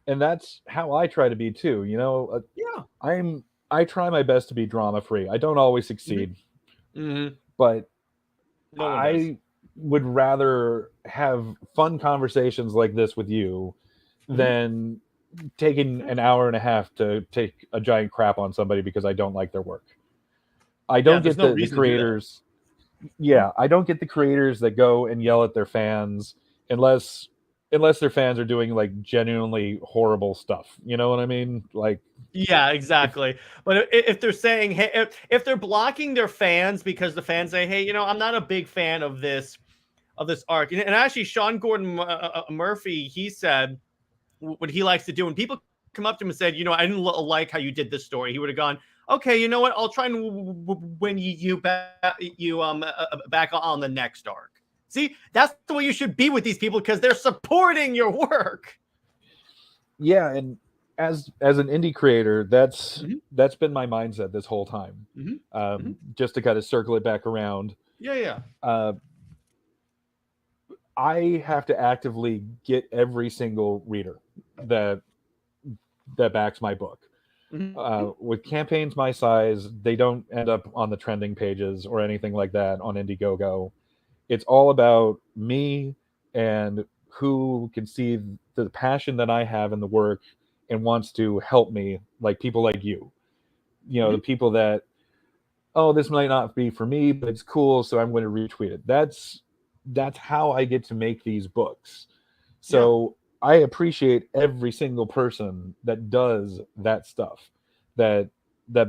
And that's how I try to be too. Yeah. I try my best to be drama free. I don't always Mm-hmm. succeed, Mm-hmm. but No one does. I would rather have fun conversations like this with you than taking an hour and a half to take a giant crap on somebody because I don't like their work. I don't there's get no the reason to do that. creators. Yeah, I don't get the creators that go and yell at their fans unless their fans are doing like genuinely horrible stuff. You know what I mean? Like, Yeah, exactly. But if they're saying, hey, if they're blocking their fans because the fans say, hey, I'm not a big fan of this arc, and actually, Sean Gordon Murphy, he said what he likes to do when people come up to him and said, I didn't like how you did this story, he would have gone, okay, you know what, I'll try and win you back back on the next arc. See, that's the way you should be with these people, because they're supporting your work. Yeah, and as an indie creator, that's been my mindset this whole time. Just to kind of circle it back around. Yeah. I have to actively get every single reader that backs my book. With campaigns my size, they don't end up on the trending pages or anything like that on Indiegogo. It's all about me and who can see the passion that I have in the work and wants to help me, like people like you. The people that, oh, this might not be for me, but it's cool, so I'm going to retweet it. That's how I get to make these books. So I appreciate every single person that does that stuff, that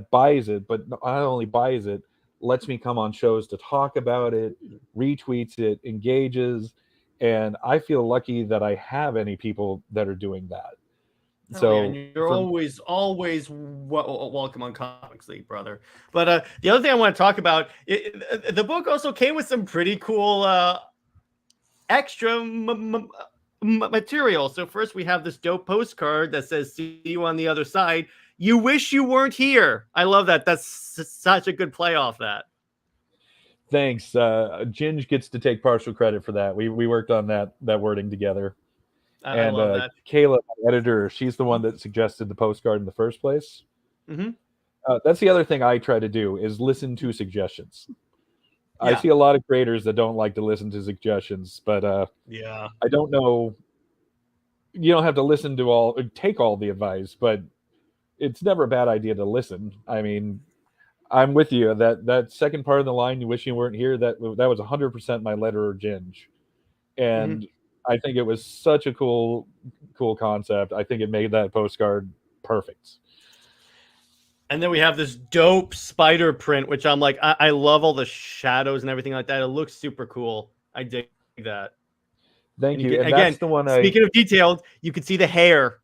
buys it, but not only buys it, lets me come on shows to talk about it, retweets it, engages, and I feel lucky that I have any people that are doing that. So and you're always welcome on Comics League, brother. But the other thing I want to talk about, the book also came with some pretty cool extra material. So first we have this dope postcard that says, see you on the other side. You wish you weren't here. I love that. That's such a good play off that. Thanks. Ginge gets to take partial credit for that. We worked on that wording together. I love that. Kayla, my editor, she's the one that suggested the postcard in the first place. That's the other thing I try to do, is listen to suggestions. I see a lot of creators that don't like to listen to suggestions, but I don't know. You don't have to listen to take all the advice, but it's never a bad idea to listen. I mean, I'm with you. That second part of the line, you wish you weren't here, that was 100% my letter or Ginge. And I think it was such a cool concept. I think it made that postcard perfect. And then we have this dope spider print, which I'm like, I love all the shadows and everything like that. It looks super cool. I dig that. Thank you. And again, that's the one. Speaking of detailed, you can see the hair.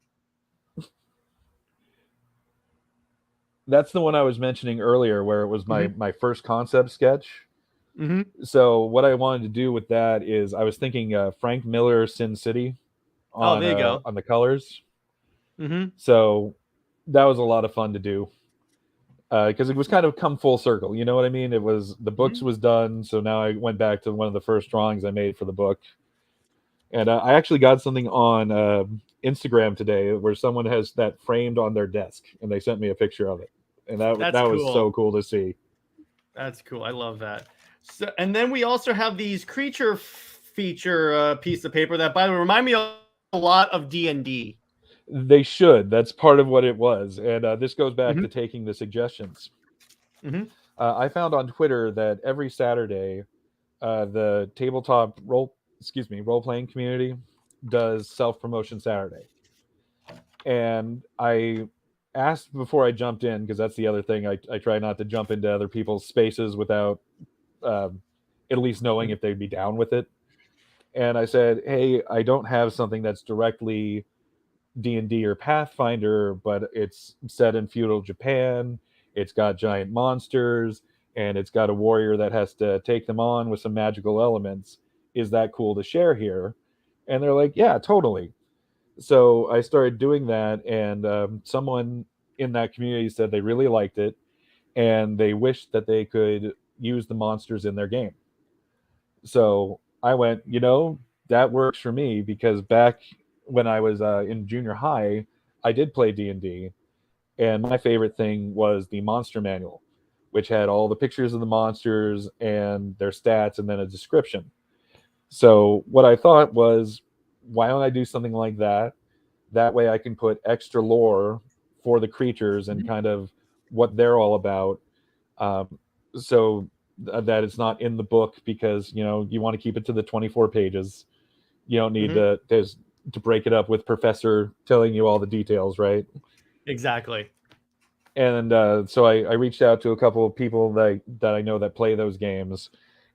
That's the one I was mentioning earlier, where it was my first concept sketch. So what I wanted to do with that is, I was thinking Frank Miller, Sin City on, there you go. On the colors. So that was a lot of fun to do, because it was kind of come full circle. You know what I mean? It was, the books was done, so now I went back to one of the first drawings I made for the book. And I actually got something on Instagram today where someone has that framed on their desk, and they sent me a picture of it. And that was so cool to see. That's cool. I love that. So, and then we also have these creature feature piece of paper that, by the way, remind me a lot of D&D. They should. That's part of what it was. And this goes back to taking the suggestions. I found on Twitter that every Saturday, the tabletop role-playing community does self-promotion Saturday. And I asked before I jumped in, because that's the other thing, I try not to jump into other people's spaces without at least knowing if they'd be down with it. And I said, hey, I don't have something that's directly D&D or Pathfinder, but it's set in feudal Japan, it's got giant monsters, and it's got a warrior that has to take them on with some magical elements. Is that cool to share here? And they're like, yeah, totally. So I started doing that, and someone in that community said they really liked it, and they wished that they could use the monsters in their game. So I went, that works for me, because back when I was in junior high, I did play D&D, and my favorite thing was the monster manual, which had all the pictures of the monsters and their stats and then a description. So what I thought was, why don't I do something like that? That way I can put extra lore for the creatures and kind of what they're all about. Um, so that it's not in the book, because you want to keep it to the 24 pages. You don't need to break it up with Professor telling you all the details, right? Exactly. And so I reached out to a couple of people that I know that play those games,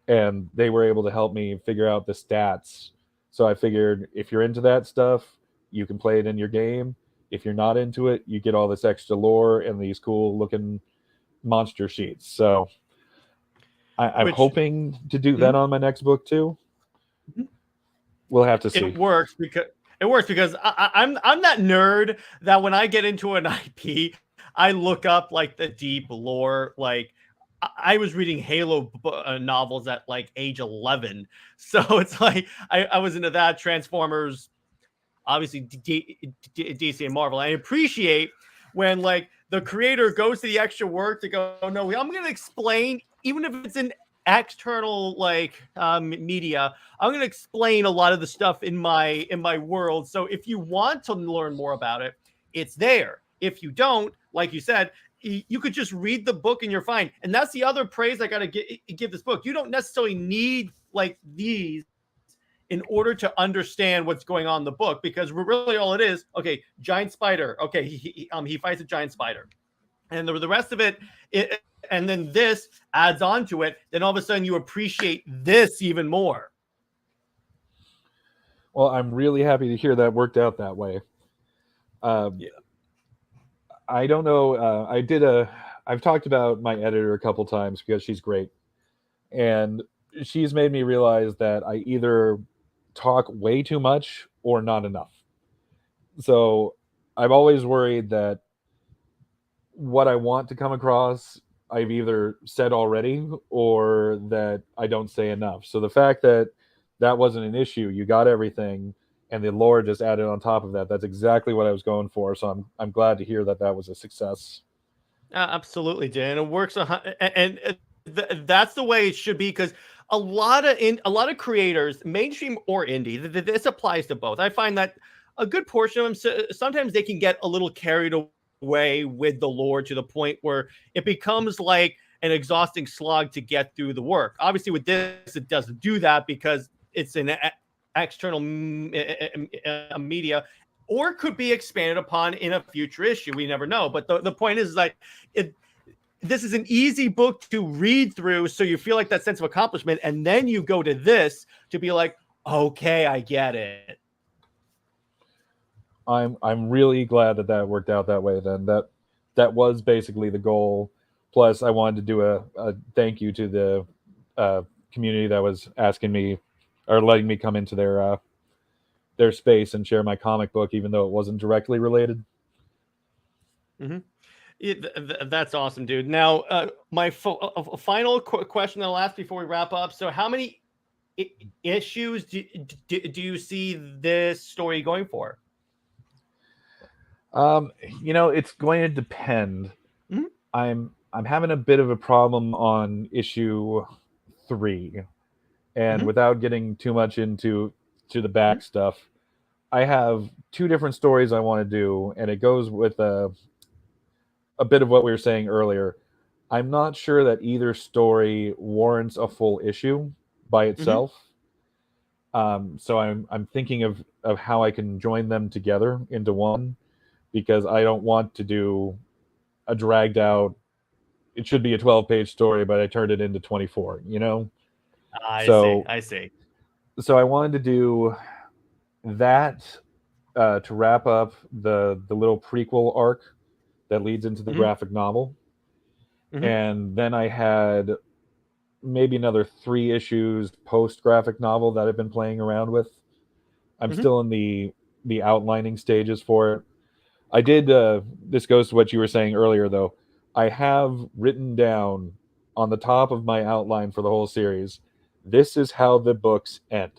and they were able to help me figure out the stats. So I figured, if you're into that stuff, you can play it in your game. If you're not into it, you get all this extra lore and these cool looking monster sheets. So I'm Which hoping to do that on my next book too. We'll have to see. it works because I'm that nerd that when I get into an IP, I look up like the deep lore. Like I was reading Halo novels at like age 11, so it's like I was into that. Transformers, obviously DC and Marvel. I appreciate when like the creator goes to the extra work to go, no, I'm going to explain, even if it's an external like media, I'm going to explain a lot of the stuff in my world. So if you want to learn more about it, it's there. If you don't, like you said, you could just read the book and you're fine. And that's the other praise I got to give this book. You don't necessarily need like these in order to understand what's going on in the book, because really all it is, okay, giant spider. Okay, he fights a giant spider. And the rest of it, and then this adds on to it, then all of a sudden you appreciate this even more. Well, I'm really happy to hear that worked out that way. Yeah. I don't know. I've talked about my editor a couple times because she's great. And she's made me realize that I either talk way too much or not enough. So I've always worried that what I want to come across, I've either said already or that I don't say enough. So the fact that that wasn't an issue, you got everything, and the lore just added on top of that. That's exactly what I was going for. So I'm glad to hear that that was a success. Absolutely, Dan. It works, and that's the way it should be, because a lot of creators, mainstream or indie, this applies to both. I find that a good portion of them, sometimes they can get a little carried away with the lore to the point where it becomes like an exhausting slog to get through the work. Obviously, with this, it doesn't do that because it's an external media, or could be expanded upon in a future issue. We never know. But the point is like this is an easy book to read through, so you feel like that sense of accomplishment, and then you go to this to be like, okay, I get it. I'm really glad that worked out that way. Then that was basically the goal. Plus, I wanted to do a thank you to the community that was asking me or letting me come into their space and share my comic book, even though it wasn't directly related. That's awesome, dude. Now, my final question that I'll ask before we wrap up. So, how many issues do you see this story going for? It's going to depend. I'm having a bit of a problem on issue 3, and without getting too much into the back stuff, I have 2 different stories I want to do, and it goes with a bit of what we were saying earlier. I'm not sure that either story warrants a full issue by itself. So I'm thinking of how I can join them together into one, because I don't want to do a dragged out. It should be a 12-page story, but I turned it into 24. I see. So I wanted to do that to wrap up the little prequel arc that leads into the graphic novel. And then I had maybe another 3 issues post graphic novel that I've been playing around with. I'm still in the outlining stages for it. I did this goes to what you were saying earlier, though. I have written down on the top of my outline for the whole series, this is how the books end.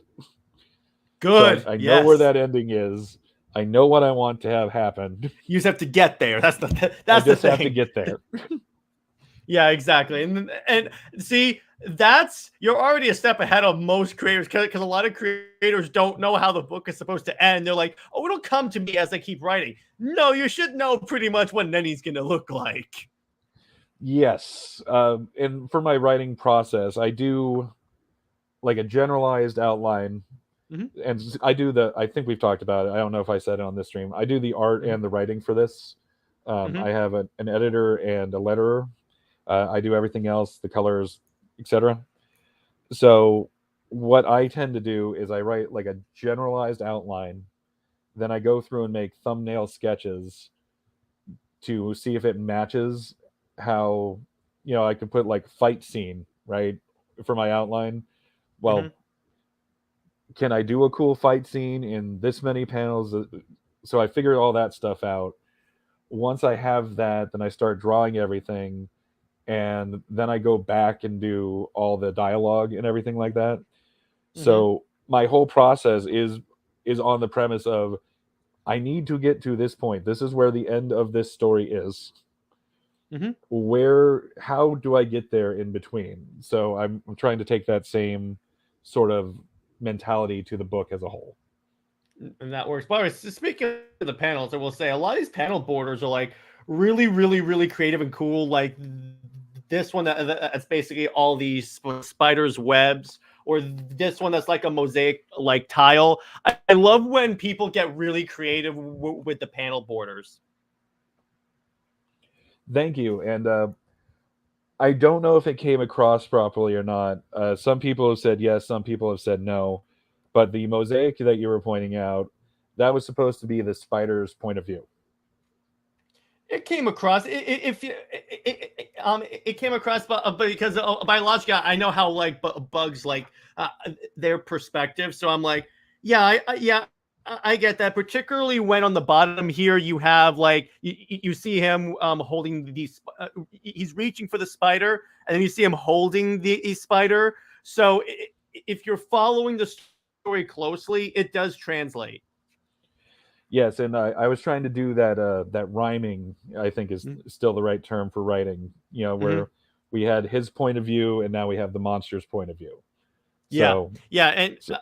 Good. So I know where that ending is. I know what I want to have happen. You just have to get there. That's I just have to get there. Yeah, exactly. And see, you're already a step ahead of most creators because a lot of creators don't know how the book is supposed to end. They're like, oh, it'll come to me as I keep writing. No, you should know pretty much what Nenny's gonna look like. Yes, and for my writing process, I do like a generalized outline, Mhm. and I do I think we've talked about it. I don't know if I said it on this stream. I do the art Mhm. and the writing for this. Mhm. I have an editor and a letterer. I do everything else, the colors, etc. So what I tend to do is I write like a generalized outline, then I go through and make thumbnail sketches to see if it matches how, I could put like fight scene, right, for my outline. Well, Mhm. can I do a cool fight scene in this many panels? So I figured all that stuff out. Once I have that, then I start drawing everything, and then I go back and do all the dialogue and everything like that. Mhm. So my whole process is on the premise of I need to get to this point. This is where the end of this story is. Mhm. How do I get there in between? So I'm trying to take that same sort of mentality to the book as a whole. And that works. By the way, speaking of the panels, I will say a lot of these panel borders are like really, really, really creative and cool. Like this one that's basically all these spiders' webs, or this one that's like a mosaic like tile. I love when people get really creative with the panel borders. Thank you. And I don't know if it came across properly or not. Some people have said yes, some people have said no. But the mosaic that you were pointing out, that was supposed to be the spider's point of view. It came across if you it came across, but because biologically, I know how like bugs like their perspective. So I'm like, yeah, I get that. Particularly when on the bottom here you have like you see him holding these. He's reaching for the spider, and then you see him holding the spider. So if you're following the story closely, it does translate. Yes, and I was trying to do that rhyming, I think is still the right term for writing, Mm-hmm. where we had his point of view and now we have the monster's point of view. Yeah, So, yeah, and so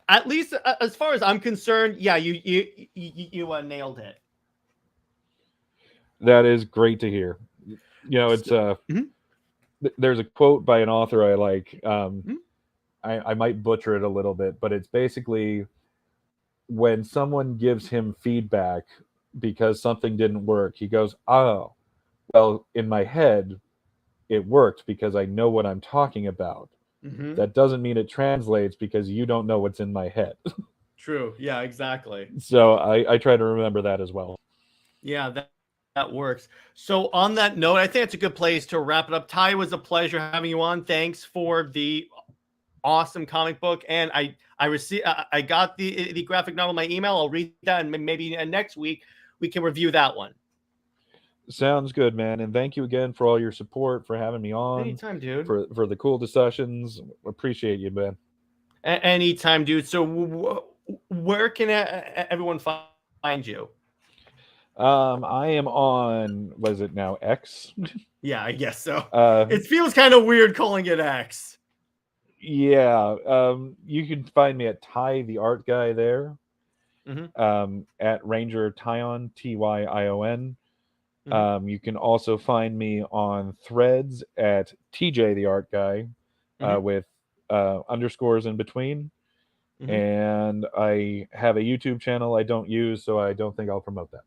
at least as far as I'm concerned, yeah, you nailed it. that is great to hear. It's Mhm, there's a quote by an author I like. mhm, I might butcher it a little bit, but it's basically when someone gives him feedback because something didn't work, he goes, "Oh, well, in my head, it worked because I know what I'm talking about. mhm. That doesn't mean it translates because you don't know what's in my head." True. Yeah, exactly. So I try to remember that as well. Yeah, that works. So on that note, I think it's a good place to wrap it up. Ty, it was a pleasure having you on. Thanks for the awesome comic book, and I received I got the graphic novel in my email. I'll read that, and maybe next week we can review that one. Sounds good, man. And thank you again for all your support, for having me on, Anytime, dude. for the cool discussions. Appreciate you, man. Anytime, dude. So where can everyone find you? I am on, what is it now, X? Yeah, I guess so. uh, It feels kind of weird calling it X. yeah. You can find me at Ty the Art Guy there. Mm-hmm. At Ranger Tyon, Tyon. Mm-hmm. You can also find me on Threads at TJ the Art Guy, Mm-hmm. with underscores in between. Mm-hmm. And I have a YouTube channel I don't use, so I don't think I'll promote that.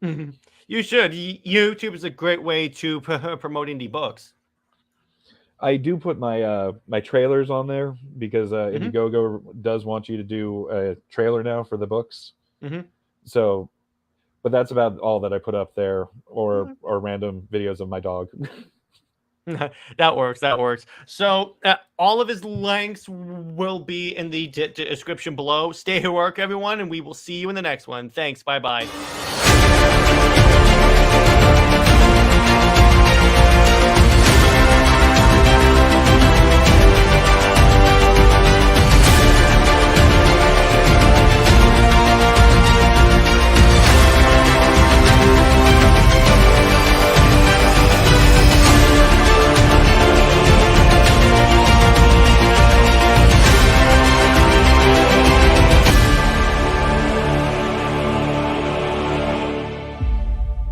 Mm-hmm. You should. YouTube is a great way to promote indie books. I do put my trailers on there because Mm-hmm. Indiegogo does want you to do a trailer now for the books. Mm-hmm. So, but that's about all that I put up there, or random videos of my dog. That works. That works. So all of his links will be in the description below. Stay at work, everyone, and we will see you in the next one. Thanks. Bye-bye.